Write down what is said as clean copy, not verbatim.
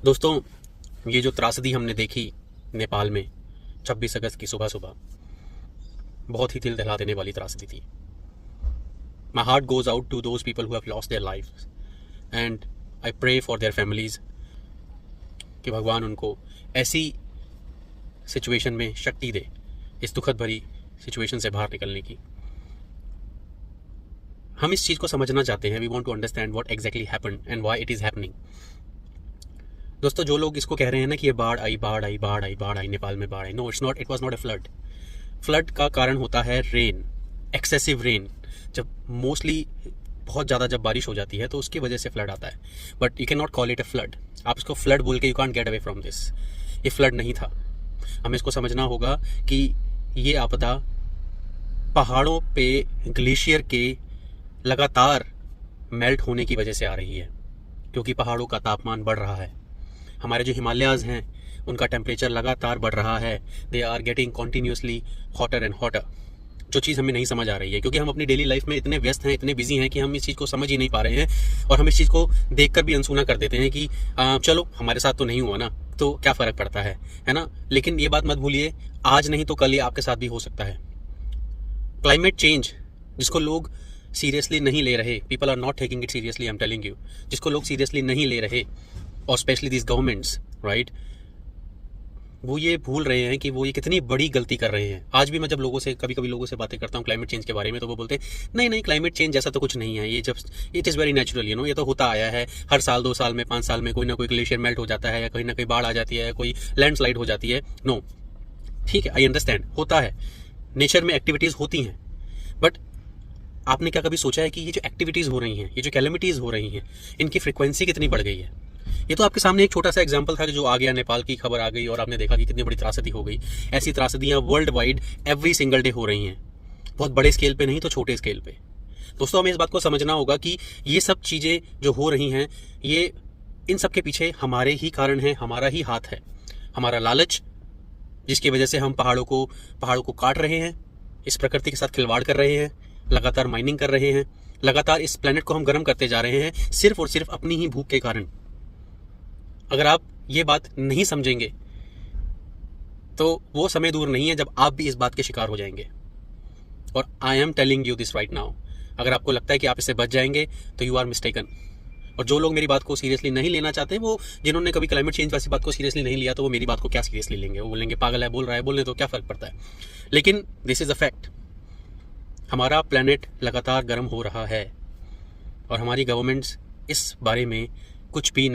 दोस्तों, ये जो त्रासदी हमने देखी नेपाल में 26 अगस्त की सुबह सुबह, बहुत ही दिल दहला देने वाली त्रासदी थी। My heart goes out to those people who have lost their life and I pray for their families कि भगवान उनको ऐसी सिचुएशन में शक्ति दे, इस दुखद भरी सिचुएशन से बाहर निकलने की। हम इस चीज़ को समझना चाहते हैं। We want to understand what exactly happened and why it is happening. दोस्तों, जो लोग इसको कह रहे हैं ना कि ये बाढ़ आई नेपाल में बाढ़ आई, no, it was not a flood. Flood का कारण होता है रेन, एक्सेसिव रेन। जब मोस्टली बहुत ज़्यादा जब बारिश हो जाती है तो उसकी वजह से फ्लड आता है, but you can not call it a flood. आप इसको फ्लड बोल के you can't get away from this. ये फ्लड नहीं था। हमें इसको समझना होगा कि ये आपदा पहाड़ों पे ग्लेशियर के लगातार मेल्ट होने की वजह से आ रही है, क्योंकि पहाड़ों का तापमान बढ़ रहा है। हमारे जो हिमालयाज़ हैं उनका टेम्परेचर लगातार बढ़ रहा है। They are getting continuously hotter and hotter. जो चीज़ हमें नहीं समझ आ रही है, क्योंकि हम अपनी डेली लाइफ में इतने व्यस्त हैं, इतने बिजी हैं कि हम इस चीज़ को समझ ही नहीं पा रहे हैं, और हम इस चीज़ को देखकर भी अनसुना कर देते हैं कि चलो हमारे साथ तो नहीं हुआ ना, तो क्या फ़र्क पड़ता है ना। लेकिन ये बात मत भूलिए, आज नहीं तो कल ये आपके साथ भी हो सकता है। क्लाइमेट चेंज जिसको लोग सीरियसली नहीं ले रहे, people are not taking it seriously, I am telling you, जिसको लोग सीरियसली नहीं ले रहे, और स्पेशली दिस गवर्नमेंट्स, राइट, वो ये भूल रहे हैं कि वो ये कितनी बड़ी गलती कर रहे हैं। आज भी मैं जब कभी कभी लोगों से बातें करता हूँ क्लाइमेट चेंज के बारे में, तो वो बोलते हैं नहीं क्लाइमेट चेंज जैसा तो कुछ नहीं है, ये जब इट इज़ वेरी नेचुरल, ये तो होता आया है। हर साल 2 साल में 5 साल में कोई ना कोई ग्लेशियर मेल्ट हो जाता है, या कहीं ना कहीं बाढ़ आ जाती है, कोई लैंडस्लाइड हो जाती है। नो, ठीक है, आई अंडरस्टैंड, होता है, नेचर में एक्टिविटीज़ होती हैं, बट आपने क्या कभी सोचा है कि ये जो एक्टिविटीज़ हो रही हैं, ये जो कैलेमिटीज़ हो रही हैं, इनकी फ्रिक्वेंसी कितनी बढ़ गई है? ये तो आपके सामने एक छोटा सा एग्जांपल था कि जो आ गया, नेपाल की खबर आ गई और आपने देखा कि कितनी बड़ी त्रासदी हो गई। ऐसी त्रासदियाँ world wide every single day हो रही हैं, बहुत बड़े स्केल पे नहीं तो छोटे स्केल पे। दोस्तों, हमें इस बात को समझना होगा कि ये सब चीज़ें जो हो रही हैं, ये इन सब के पीछे हमारे ही कारण हैं, हमारा ही हाथ है। हमारा लालच, जिसकी वजह से हम पहाड़ों को काट रहे हैं, इस प्रकृति के साथ खिलवाड़ कर रहे हैं, लगातार माइनिंग कर रहे हैं, लगातार इस प्लेनेट को हम गर्म करते जा रहे हैं, सिर्फ और सिर्फ अपनी ही भूख के कारण। अगर आप ये बात नहीं समझेंगे तो वो समय दूर नहीं है जब आप भी इस बात के शिकार हो जाएंगे। और आई am telling you this right now. अगर आपको लगता है कि आप इससे बच जाएंगे तो यू आर मिस्टेकन। और जो लोग मेरी बात को सीरियसली नहीं लेना चाहते, वो जिन्होंने कभी क्लाइमेट चेंज वाली बात को सीरियसली नहीं लिया, तो वो मेरी बात को क्या सीरियसली लेंगे? वो बोलेंगे पागल है, बोल रहा है, बोलने तो क्या फ़र्क पड़ता है। लेकिन दिस इज़ अ फैक्ट। हमारा प्लेनेट लगातार गर्म हो रहा है और हमारी गवर्नमेंट्स इस बारे में कुछ भी नहीं